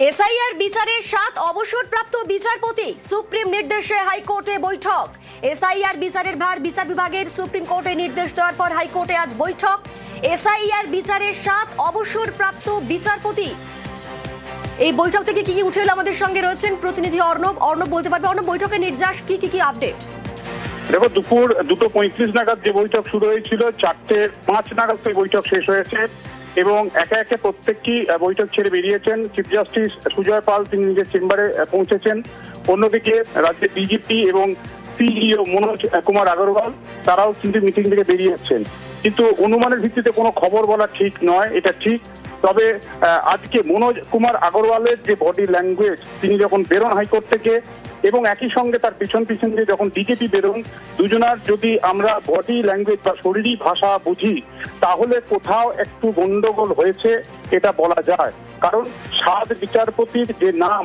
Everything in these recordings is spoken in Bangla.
এসআইআর বিচারে 7 অবসরপ্রাপ্ত বিচারপতি, সুপ্রিম নির্দেশে হাইকোর্টে বৈঠক। এসআইআর বিচারের ভার বিচার বিভাগের, সুপ্রিম কোর্টে নির্দেশ দেওয়ার পর হাইকোর্টে আজ বৈঠক। এসআইআর বিচারে 7 অবসরপ্রাপ্ত বিচারপতি। এই বৈঠক থেকে কি কি উঠে এলো আমাদের সঙ্গে রয়েছেন প্রতিনিধি অর্ণব। অর্ণব বলতে পারবে, অর্ণব বৈঠকের নির্যাস কি আপডেট? দেখো, দুপুর 2:35 নাগাদ যে বৈঠক শুরু হয়েছিল, 4:05 নাগাদ সেই বৈঠক শেষ হয়েছে এবং একে একে প্রত্যেকটি বৈঠক ছেড়ে বেরিয়েছেন। চিফ জাস্টিস সুজয় পাল তিনি নিজের চেম্বারে পৌঁছেছেন। অন্যদিকে রাজ্যের ডিজিপি এবং সিইও মনোজ কুমার আগরওয়াল তারাও কিন্তু মিটিং থেকে বেরিয়েছেন। কিন্তু অনুমানের ভিত্তিতে কোনো খবর বলা ঠিক নয়, এটা ঠিক। তবে আজকে মনোজ কুমার আগরওয়ালের যে বডি ল্যাঙ্গুয়েজ, তিনি যখন বেরোন হাইকোর্ট থেকে এবং একই সঙ্গে তার পিছন দিয়ে যখন ডিজিপি বেরোন, দুজনার যদি আমরা বডি ল্যাঙ্গুয়েজ বা শরীরী ভাষা বুঝি তাহলে কোথাও একটু গন্ডগোল হয়েছে এটা বলা যায়। কারণ 7 বিচারপতির যে নাম,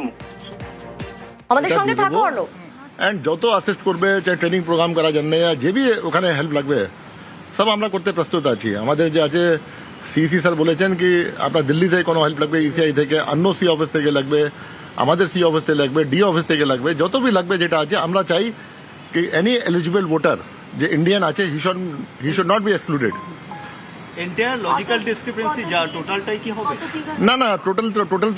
আমাদের সঙ্গে থাকো অর্ণব। এন্ড যত অ্যাসিস্ট করবে, চাই ট্রেনিং প্রোগ্রাম করার জন্য যে বি ওখানে হেল্প লাগবে সব আমরা করতে প্রস্তুত আছি। আমাদের যে আছে সিসি স্যার বলেছেন কি আপনার দিল্লি থেকে কোনো হেল্প লাগবে, ইসিআই থেকে, অন্য সি অফিস থেকে লাগবে, আমাদের সি অফিস থেকে লাগবে, ডি অফিস থেকে লাগবে, যত বি লাগবে যেটা আছে আমরা চাই কি এনি এলিজিবল ভোটার যে ইন্ডিয়ান আছে he should not be excluded. Entire logical discrepancy যা টোটালটাই কি হবে? না টোটাল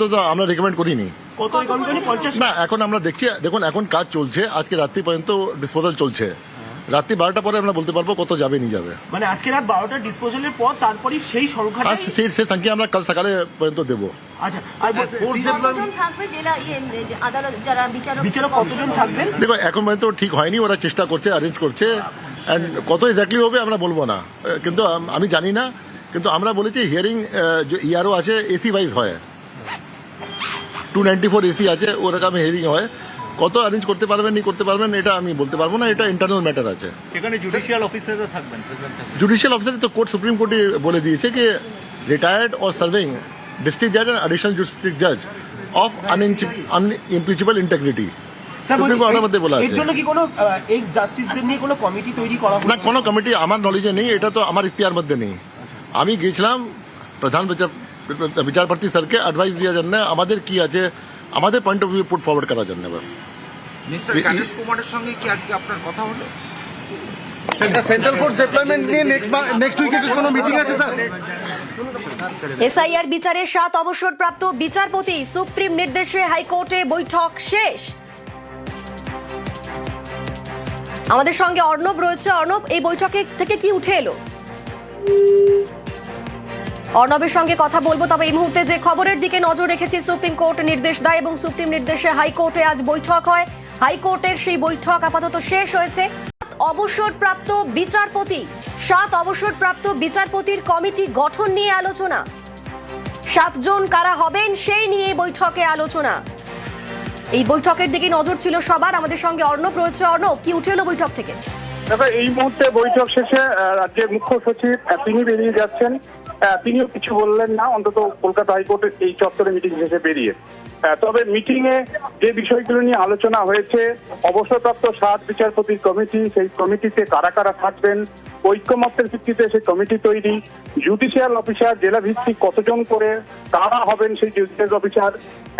তো আমরা রেকমেন্ড করিনি। কত রেকমেন্ড? 50 না, এখন আমরা দেখছি, দেখুন এখন কাজ চলছে, আজকে রাত্রি পর্যন্ত ডিসপোজাল চলছে। রাত্রি 12টা পরে আমরা বলতে পারবো কত যাবে নিয়ে যাবে। মানে আজকে রাত 12টা ডিসপোজালের পর তারপরে সেই সংখ্যাটা, সেই সংখ্যা আমরা কাল সকালে পর্যন্ত দেবো। আচ্ছা, আর কতজন থাকবে জেলা আদালত যারা বিচারক কতজন থাকবেন? দেখো এখন পর্যন্ত ঠিক হয়নি, ওরা চেষ্টা করছে, অ্যারেঞ্জ করছে। অ্যান্ড কত এক্স্যাক্টলি হবে আমরা বলবো না, কিন্তু আমি জানি না। কিন্তু আমরা বলেছি হিয়ারিং যে ইআরও আছে এসি ওয়াইজ হয়, 294 এসি আছে, ওরকম হিয়ারিং হয়। কত অ্যারেঞ্জ করতে পারবেন নি করতে পারবেন এটা আমি বলতে পারবো না, এটা ইন্টারনাল ম্যাটার আছে। সেখানে জুডিশিয়াল অফিসাররা থাকবেন? জুডিশিয়াল অফিসার তো কোর্ট সুপ্রিম কোর্টে বলে দিয়েছে কি রিটায়ার্ড অর সার্ভিং ডিস্ট্রিক্ট জাজ অ্যান্ড অ্যাডিশনাল ডিস্ট্রিক্ট জাজ অফ আনইমপিচেবল ইন্টিগ্রিটি। সুপ্রিম কোর্টের মধ্যে বলা আছে। এর জন্য কি কোনো এক্স জাস্টিসদের নিয়ে কোনো কমিটি তৈরি করা হবে? না, কোনো কমিটি আমার নলেজে নেই, এটা তো আমার ইখতিয়ার মধ্যে নেই। আমি গিয়েছিলাম প্রধান বিচারপতি স্যারকে অ্যাডভাইস দেওয়ার জন্য, আমাদের কি আছে, আমাদের point of view put forward করার জন্য বাস। মিস্টার গণেশ কুমারের সঙ্গে কি আজকে আপনার কথা হলো? সেন্ট্রাল ফোর্স ডিপ্লয়মেন্ট নিয়ে নেক্সট উইকে কোনো মিটিং আছে স্যার? এসআইআর বিচারে 7 অবসরপ্রাপ্ত বিচারপতি, সুপ্রিম নির্দেশে হাইকোর্টে বৈঠক শেষ। আমাদের সঙ্গে অর্ণব রয়েছে। অর্ণব, এই বৈঠকে থেকে কি উঠে এলো? অর্ণবের সঙ্গে কথা বলবো, তবে এই মুহূর্তে যে খবরের দিকে নজর রেখেছি, সুপ্রিম কোর্ট নির্দেশ দেয় এবং সুপ্রিম নির্দেশে হাইকোর্টে আজ বৈঠক হয়। হাইকোর্টের সেই বৈঠক আপাতত শেষ হয়েছে। 7 অবসরপ্রাপ্ত বিচারপতির কমিটি গঠন নিয়ে আলোচনা। 7 জন কারা হবেন সেই নিয়ে বৈঠকে আলোচনা। এই বৈঠকের দিকে নজর ছিল সবার। আমাদের সঙ্গে অর্ণব রয়েছে। অর্ণব, কি উঠে এলো বৈঠক থেকে? দেখো, এই মুহূর্তে বৈঠক শেষে রাজ্যের মুখ্য সচিব তিনি বেরিয়ে যাচ্ছেন। তিনিও কিছু বললেন না, অন্তত কলকাতা হাইকোর্টের এই চত্বরে মিটিং শেষে বেরিয়ে। তবে মিটিং এ যে বিষয়গুলো নিয়ে আলোচনা হয়েছে, অবসরপ্রাপ্ত 7 বিচারপতির কমিটি, সেই কমিটিতে কারা কারা থাকবেন, ঐক্যমত্যের ভিত্তিতে সেই কমিটি তৈরি, জুডিশিয়াল অফিসার জেলা ভিত্তিক কতজন করে কারা হবেন সেই জুডিশিয়াল অফিসার,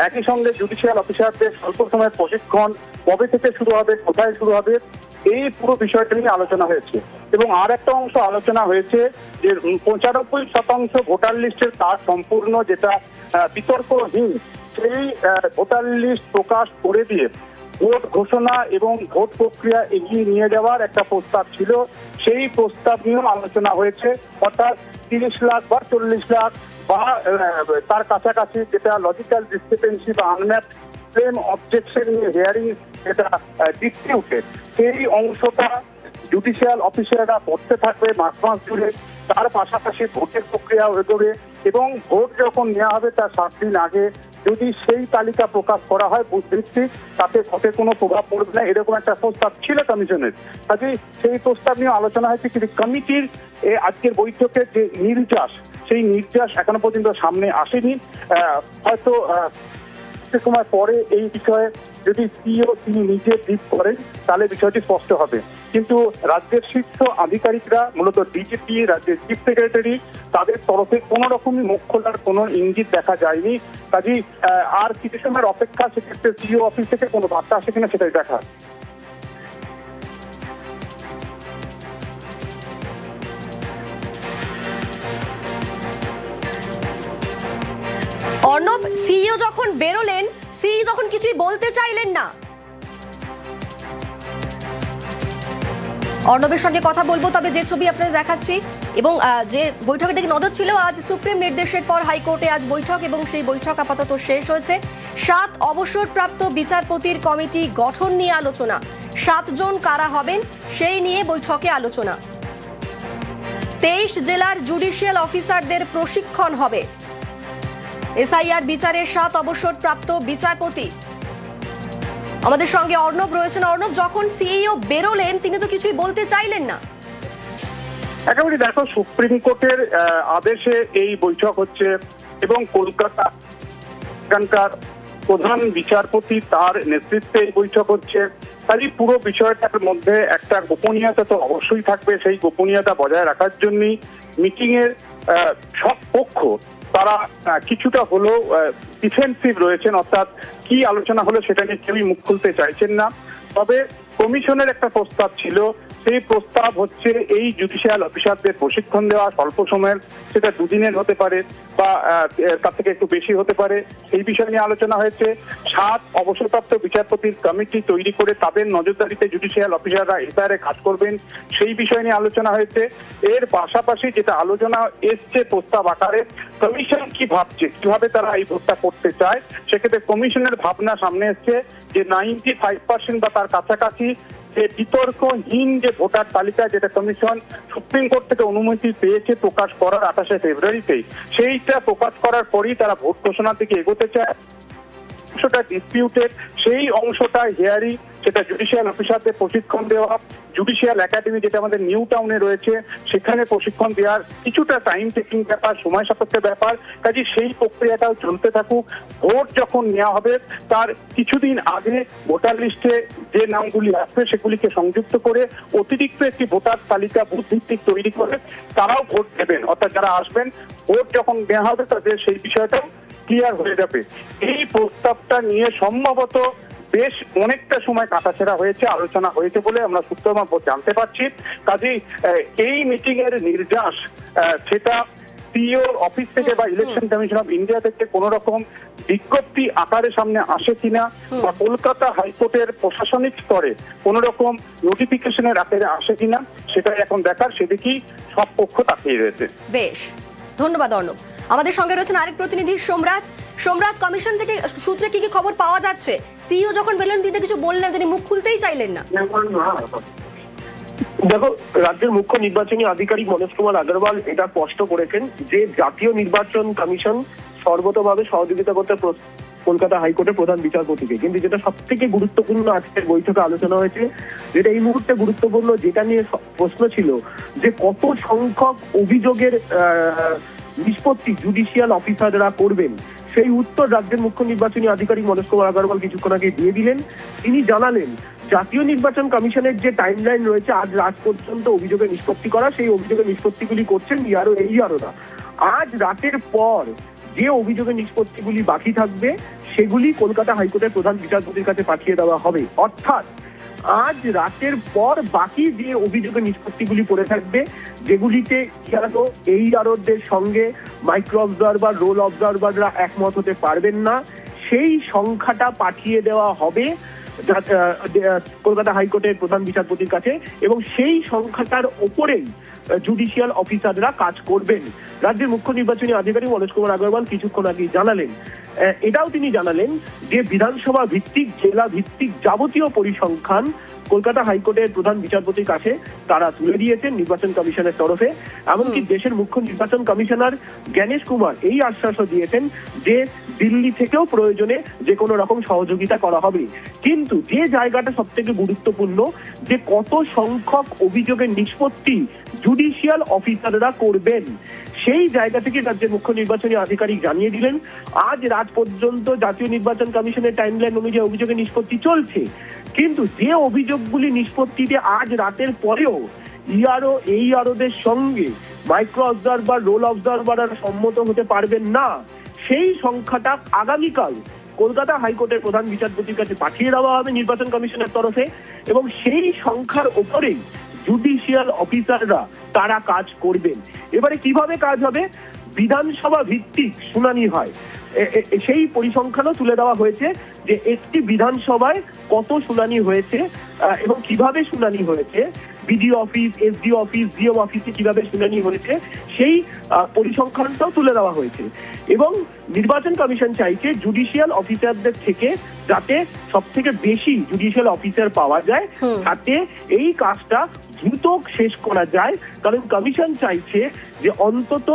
একই সঙ্গে জুডিশিয়াল অফিসারদের স্বল্প সময়ের প্রশিক্ষণ কবে থেকে শুরু হবে, কোথায় শুরু হবে, এই পুরো বিষয়টা নিয়ে আলোচনা হয়েছে। এবং আর একটা অংশ আলোচনা হয়েছে যে 95% ভোটার লিস্টের কাজ সম্পূর্ণ, যেটা বিতর্কহীন, সেই ভোটার লিস্ট প্রকাশ করে দিয়ে ভোট ঘোষণা এবং ভোট প্রক্রিয়া এগিয়ে নিয়ে যাওয়ার একটা প্রস্তাব ছিল। সেই প্রস্তাব নিয়েও আলোচনা হয়েছে। অর্থাৎ 30 লাখ বা 40 লাখ বা তার কাছাকাছি, যেটা লজিক্যাল ডিসক্রিপেন্সি বা আনম্যাপড ক্লেম অবজেকশন হিয়ারিং, যেটা ডিসপিউটেড, সেই অংশটা জুডিশিয়াল অফিসাররা পড়তে থাকবে মাস জুড়ে। তার পাশাপাশি ভোটের প্রক্রিয়া এগোবে এবং ভোট যখন নেওয়া হবে তার 7 দিন আগে যদি সেই তালিকা প্রকাশ করা হয় বুথভিত্তিক, তাতে ভোটে কোনো প্রভাব পড়বে না, এরকম একটা প্রস্তাব ছিল কমিশনের। কাজে সেই প্রস্তাব নিয়ে আলোচনা হয়েছে। কিন্তু কমিটির আজকের বৈঠকের যে নির্যাস, সেই নির্যাস এখনো পর্যন্ত সামনে আসেনি। হয়তো সময় পরে এই বিষয়ে যদি সিইও তিনি নিজে ব্রিফ করেন তাহলে বিষয়টি স্পষ্ট হবে। কিন্তু রাজ্যের শীর্ষ আধিকারিকরা মূলত ডিজিপি, রাজ্যের চিফ সেক্রেটারি, তাদের তরফে কোনো রকমই মুখ খোলার কোনো ইঙ্গিত দেখা যায়নি। কাজেই আর কিছু সময়ের অপেক্ষা, সেক্ষেত্রে সিও অফিস থেকে কোনো বার্তা আসে কিনা সেটাই দেখা। অর্ণব, সিইও যখন বেরোলেন, সিইও তখন কিছুই বলতে চাইলেন না। অর্ণবের সঙ্গে কথা বলবো, তবে যে ছবি আপনাদের দেখাচ্ছি এবং যে বৈঠকের দিকে নজর ছিল, আজ সুপ্রিম নির্দেশের পর হাইকোর্টে আজ বৈঠক এবং সেই বৈঠক আপাতত শেষ হয়েছে। 7 অবসরপ্রাপ্ত বিচারপতির কমিটি গঠন নিয়ে আলোচনা, 7 জন কারা হবেন সেই নিয়ে বৈঠকে আলোচনা। 23 জেলার জুডিশিয়াল অফিসারদের প্রশিক্ষণ হবে। এসআইআর বিচারের 7 অবসরপ্রাপ্ত বিচারপতি। আমাদের সঙ্গে অর্ণব রয়েছেন। অর্ণব, যখন সিইও বেরোলেন তিনি তো কিছুই বলতে চাইলেন না। একেবারে দেখো, সুপ্রিম কোর্টের আদেশে এই বৈঠক হচ্ছে এবং কলকাতা এখানকার প্রধান বিচারপতি তার নেতৃত্বে এই বৈঠক হচ্ছে। তাই পুরো বিষয়টার মধ্যে একটা গোপনীয়তা তো অবশ্যই থাকবে। সেই গোপনীয়তা বজায় রাখার জন্যই মিটিং এর সব পক্ষ তারা কিছুটা হলেও ডিফেন্সিভ রয়েছেন, অর্থাৎ কি আলোচনা হলো সেটা নিয়ে কেউই মুখ খুলতে চাইছেন না। তবে কমিশনের একটা প্রস্তাব ছিল, সেই প্রস্তাব হচ্ছে এই জুডিশিয়াল অফিসারদের প্রশিক্ষণ দেওয়া স্বল্প সময়ের, সেটা 2 দিনের হতে পারে বা তার থেকে একটু বেশি হতে পারে। সেই বিষয় নিয়ে আলোচনা হয়েছে। 7 অবসরপ্রাপ্ত বিচারপতির কমিটি তৈরি করে তাদের নজরদারিতে জুডিশিয়াল অফিসাররা এসআইআর কাজ করবেন, সেই বিষয় নিয়ে আলোচনা হয়েছে। এর পাশাপাশি যেটা আলোচনা এসছে প্রস্তাব আকারে, কমিশন কি ভাবছে, কিভাবে তারা এই ভোটটা করতে চায়, সেক্ষেত্রে কমিশনের ভাবনা সামনে এসছে যে 95% বা তার কাছাকাছি যে বিতর্কহীন যে ভোটার তালিকা, যেটা কমিশন সুপ্রিম কোর্ট থেকে অনুমতি পেয়েছে প্রকাশ করার 28শে ফেব্রুয়ারিতেই, সেইটা প্রকাশ করার পরই তারা ভোট ঘোষণার দিকে এগোতে চায়। অংশটা ডিসপিউটেড, সেই অংশটা হিয়ারিং, সেটা জুডিশিয়াল অফিসারদের প্রশিক্ষণ দেওয়া। জুডিশিয়াল একাডেমি যেটা আমাদের নিউ টাউনে রয়েছে, সেখানে প্রশিক্ষণ দেওয়ার কিছুটা টাইম টেকিং ব্যাপার, সময় সাপেক্ষ ব্যাপার। কাজে সেই প্রক্রিয়াটাও চলতে থাকুক। ভোট যখন নেওয়া হবে তার কিছুদিন আগে ভোটার লিস্টে যে নামগুলি আসবে সেগুলিকে সংযুক্ত করে অতিরিক্ত একটি ভোটার তালিকা বুথ ভিত্তিক তৈরি করে তারাও ভোট দেবেন, অর্থাৎ যারা আসবেন ভোট যখন নেওয়া হবে তাদের সেই বিষয়টাও ক্লিয়ার হয়ে যাবে। এই প্রস্তাবটা নিয়ে সম্ভবত বেশ অনেকটা সময় কাটাছেড়া হয়েছে, আলোচনা হয়েছে বলে আমরা সূত্র মারফত জানতে পারছি। কাজেই এই মিটিং এর নির্যাস সেটা সিইও অফিস থেকে বা ইলেকশন কমিশন অফ ইন্ডিয়া থেকে কোন রকম বিজ্ঞপ্তি আকারে সামনে আসে কিনা বা কলকাতা হাইকোর্টের প্রশাসনিক স্তরে কোন রকম নোটিফিকেশনের আকারে আসে কিনা সেটাই এখন দেখার, সেদিকেই সব পক্ষ তাকিয়ে রয়েছে। বেশ, ধন্যবাদ অর্ণব। আমাদের সঙ্গে রয়েছেন আরেক প্রতিনিধি সোমরাজ। সোমরাজ, কমিশন থেকে সূত্রে কি কি খবর পাওয়া যাচ্ছে? সিইও যখন বেরোলেন তিনি কিছু বললেন, তিনি মুখ খুলতেই চাইলেন না। দেখো, রাজ্যের মুখ্য নির্বাচনী আধিকারিক মনোজ কুমার আগরওয়াল এটা স্পষ্ট করেছেন যে জাতীয় নির্বাচন কমিশন সর্বতভাবে সহযোগিতা করতে কলকাতা হাইকোর্টের প্রধান বিচারপতিকে। কিন্তু যেটা সব থেকে গুরুত্বপূর্ণ আজকের বৈঠকে আলোচনা হয়েছে, যেটা এই মুহূর্তে গুরুত্বপূর্ণ, যেটা নিয়ে প্রশ্ন ছিল যে কত সংখ্যক অভিযোগের নিষ্পত্তি জুডিশিয়াল অফিসাররা করবেন, সেই উত্তর রাজ্যের মুখ্য নির্বাচনী আধিকারিক মনোজ কুমার আগরওয়াল কিছুক্ষণ আগে দিয়ে দিলেন। তিনি জানালেন জাতীয় নির্বাচন কমিশনের যে টাইমলাইন রয়েছে আজ রাত পর্যন্ত অভিযোগের নিষ্পত্তি করা, সেই অভিযোগের নিষ্পত্তিগুলি করছেন ইয়ারোরা। আজ রাতের পর যে অভিযোগের নিষ্পত্তিগুলি বাকি থাকবে সেগুলি কলকাতা হাইকোর্টের প্রধান বিচারপতির কাছে পাঠিয়ে দেওয়া হবে। অর্থাৎ আজ রাতের পর বাকি যে অভিযোগের নিষ্পত্তিগুলি পড়ে থাকবে, যেগুলিতে ইয়ারোদের সঙ্গে মাইক্রো অবজারভার, রোল অবজারভাররা একমত হতে পারবেন না, সেই সংখ্যাটা পাঠিয়ে দেওয়া হবে কলকাতা হাইকোর্টের প্রধান বিচারপতির কাছে এবং সেই সংখ্যাটার ওপরেই জুডিশিয়াল অফিসাররা কাজ করবেন। রাজ্যের মুখ্য নির্বাচনী আধিকারিক মনোজ কুমার আগরওয়াল কিছুক্ষণ আগে জানালেন, এটাও তিনি জানালেন যে বিধানসভা ভিত্তিক, জেলা ভিত্তিক যাবতীয় পরিসংখ্যান কলকাতা হাইকোর্টের প্রধান বিচারপতির কাছে তারা তুলে দিয়েছেন নির্বাচন কমিশনের তরফে। এমনকি দেশের মুখ্য নির্বাচন কমিশনার জ্ঞানেশ কুমার এই আশ্বাসও দিয়েছেন যে দিল্লি থেকেও প্রয়োজনে যে কোনো রকম সহযোগিতা করা হবে। কিন্তু যে জায়গাটা সব থেকে গুরুত্বপূর্ণ, যে কত সংখ্যক অভিযোগের নিষ্পত্তি জুডিশিয়াল অফিসাররা করবেন, সেই জায়গা থেকে রাজ্যের মুখ্য নির্বাচনী আধিকারিক জানিয়ে দিলেন আজ রাত পর্যন্ত জাতীয় নির্বাচন কমিশনের টাইমলাইন অনুযায়ী অভিযোগের নিষ্পত্তি চলছে, কিন্তু যে অভিযোগগুলি নিষ্পত্তিতে আজ রাতের পরেও ইআরও এইআরওদের সঙ্গে মাইক্রো অবজারভার রোল অবজারভার সম্মত হতে পারবেন না, সেই সংখ্যাটা আগামীকাল কলকাতা হাইকোর্টের প্রধান বিচারপতির কাছে পাঠিয়ে দেওয়া হবে নির্বাচন কমিশনের তরফে, এবং সেই সংখ্যার ওপরেই জুডিশিয়াল অফিসাররা তারা কাজ করবেন। এবারে কিভাবে কাজ হবে? বিধানসভা ভিত্তিক শুনানি হয়, সেই পরিসংখ্যানও তুলে দেওয়া হয়েছে যে একটি বিধানসভায় কত শুনানি হয়েছে এবং কিভাবে শুনানি হয়েছে, BDO office, SDO office, DM অফিসে কিভাবে শুনানি হয়েছে সেই পরিসংখ্যানটাও তুলে দেওয়া হয়েছে। এবং নির্বাচন কমিশন চাইছে জুডিশিয়াল অফিসারদের থেকে যাতে সব থেকে বেশি জুডিশিয়াল অফিসার পাওয়া যায়, যাতে এই কাজটা দ্রুত শেষ করা যায়। কারণ কমিশন চাইছে যে অন্তত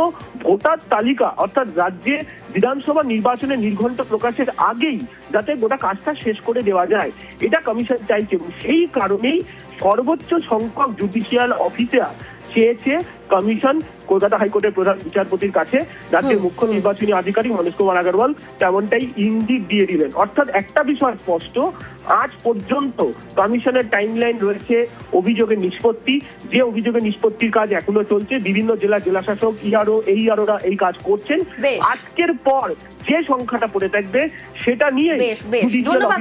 ভোটার তালিকা অর্থাৎ রাজ্যে বিধানসভা নির্বাচনের নির্ঘণ্ট প্রকাশের আগেই যাতে গোটা কাজটা শেষ করে দেওয়া যায়, এটা কমিশন চাইছে। সেই কারণেই সর্বোচ্চ সংখ্যক জুডিশিয়াল অফিসার চেয়েছে কমিশন কলকাতা হাইকোর্টের প্রধান বিচারপতির কাছে। রাজ্যের মুখ্য নির্বাচনী আধিকারিক মনোজ কুমার আগরওয়াল তেমনটাই ইঙ্গিত দিয়ে দিলেন। অর্থাৎ একটা বিষয় স্পষ্ট, আজ পর্যন্ত কমিশনের টাইমলাইন রয়েছে অভিযোগের নিষ্পত্তি, যে অভিযোগের নিষ্পত্তির কাজ এখনো চলছে, বিভিন্ন জেলাশাসক ইআরও এইআরওরা এই কাজ করছেন। আজকের পর যে সংখ্যাটা পড়ে থাকবে সেটা নিয়ে বেশ ধন্যবাদ।